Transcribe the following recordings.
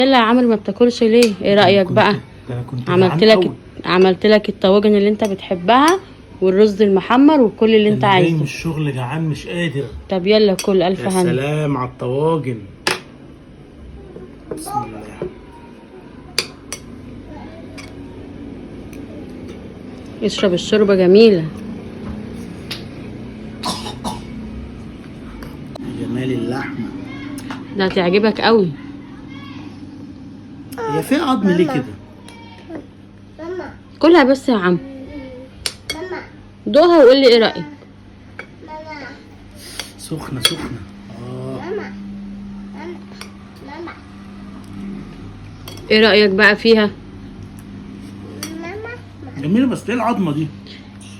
يلا يا عمرو ما بتاكلش ليه؟ ايه رايك بقى؟ عملت لك الطواجن اللي انت بتحبها والرز المحمر وكل اللي انت عايزه. جاي من الشغل جعان مش قادر. طب يلا كل الف هنا. يا سلام على الطواجن. بسم الله. اشرب الشوربه جميله. جمال اللحمه ده هتعجبك قوي. هي فيها عظم ليه كده؟ كلها بس يا عم. دوقها وقول لي ايه رايك. سخنه سخنه. ايه رايك بقى فيها؟ جميله بس ايه العظمه دي؟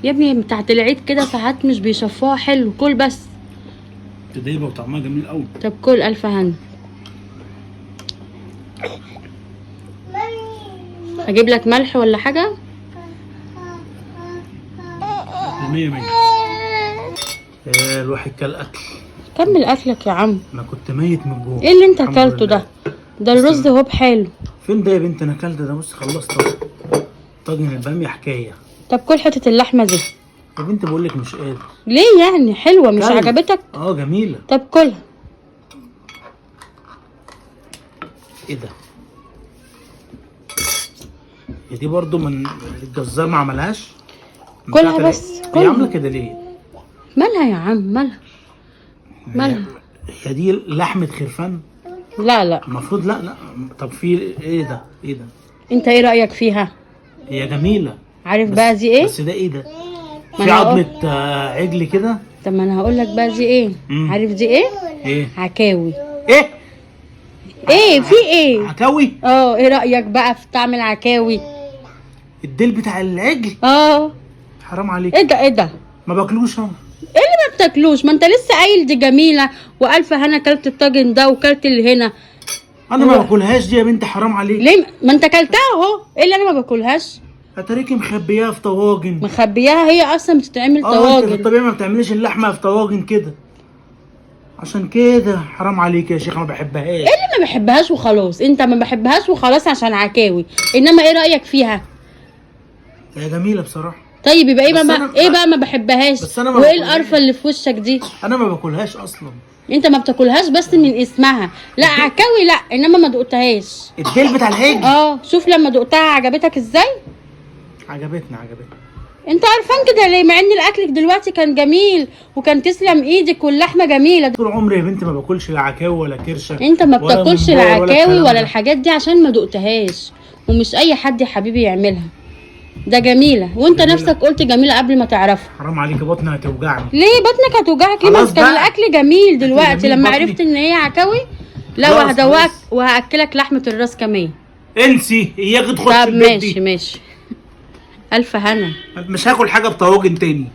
يا ابني بتاعت العيد كده ساعات مش بيشفوها حلو. كل بس. تدايبه وطعمها جميل قوي. طب كل الف هنا. اجيب لك ملح ولا حاجه؟ 100 100. الواحد كل اكل. كمل اكلك يا عم. انا كنت ميت من جوه. ايه اللي انت اكلته ده؟ ده الرز اهو بحاله. فين ده يا بنت؟ انا اكلت ده. بص خلصت طاجن الباميه حكايه. طب كل حته اللحمه دي. يا بنت بقول لك مش قادر. ليه يعني؟ حلوه مش عجبتك؟ جميله. طب كلها. ايه ده؟ هي دي برضو من الجزار ما عملهاش؟ كلها بس. هي عامله كده ليه؟ مالها يا عم؟ مالها؟ هي دي لحمه خرفان؟ لا المفروض لا. طب في ايه ده؟ ايه ده؟ انت ايه رايك فيها؟ هي جميله. عارف بقى دي ايه؟ بس ده ايه ده؟ في عظمه عجل كده. طب ما انا هقول لك بقى دي ايه. عارف دي ايه؟ ايه؟ عكاوي. ايه في ايه؟ عكاوي. ايه رايك بقى في طعم العكاوي؟ الديل بتاع العجل. حرام عليك. ايه ده؟ ما باكلوش انا. ايه اللي ما بتاكلوش؟ ما انت لسه قايل دي جميله والف هنا. كلت الطاجن ده وكلت اللي هنا. انا ما باكلهاش دي يا بنت. حرام عليك. ليه؟ ما انت كلتها اهو. ايه اللي انا ما باكلهاش؟ اتاريكي مخبياها في طواجن. مخبياها؟ هي اصلا بتتعمل طواجن. انت في الطبيعي ما بتعمليش اللحمه في طواجن كده. عشان كده حرام عليك يا شيخ. ما بحبهاش. ايه اللي ما بحبهاش وخلاص؟ انت ما بحبهاش وخلاص عشان عكاوي. انما ايه رايك فيها؟ هي جميله بصراحه. طيب يبقى ايه بقى ما بحبهاش؟ بس أنا ما وايه القرفه اللي في وشك دي؟ انا ما باكلهاش اصلا. انت ما بتاكلهاش بس من اسمها. لا عكاوي لا، انما ما دقتهاش. الديل بتاع العجل. شوف لما دقتها عجبتك ازاي؟ عجبتني. انت عارفان كده ليه؟ مع ان الاكل دلوقتي كان جميل وكان تسلم ايدك واللحمه جميله. طول عمري يا بنتي ما باكلش لا عكاوي ولا كرشه. انت ما بتاكلش العكاوي ولا الحاجات دي عشان ما دقتهاش. ومش اي حد يا حبيبي يعملها. ده جميله وانت جميلة. نفسك قلت جميله قبل ما تعرفها. حرام عليكي. بطني هتوجعني. ليه بطنك هتوجعك؟ ليه؟ ما كان الاكل جميل دلوقتي لما عرفت ان هي عكاوي. لا وهدوقك وهاكلك لحمه الراس كمان. انسي اياك تخش البيت دي. طب ماشي الف هنا. مش هاكل حاجه بطواجن تاني.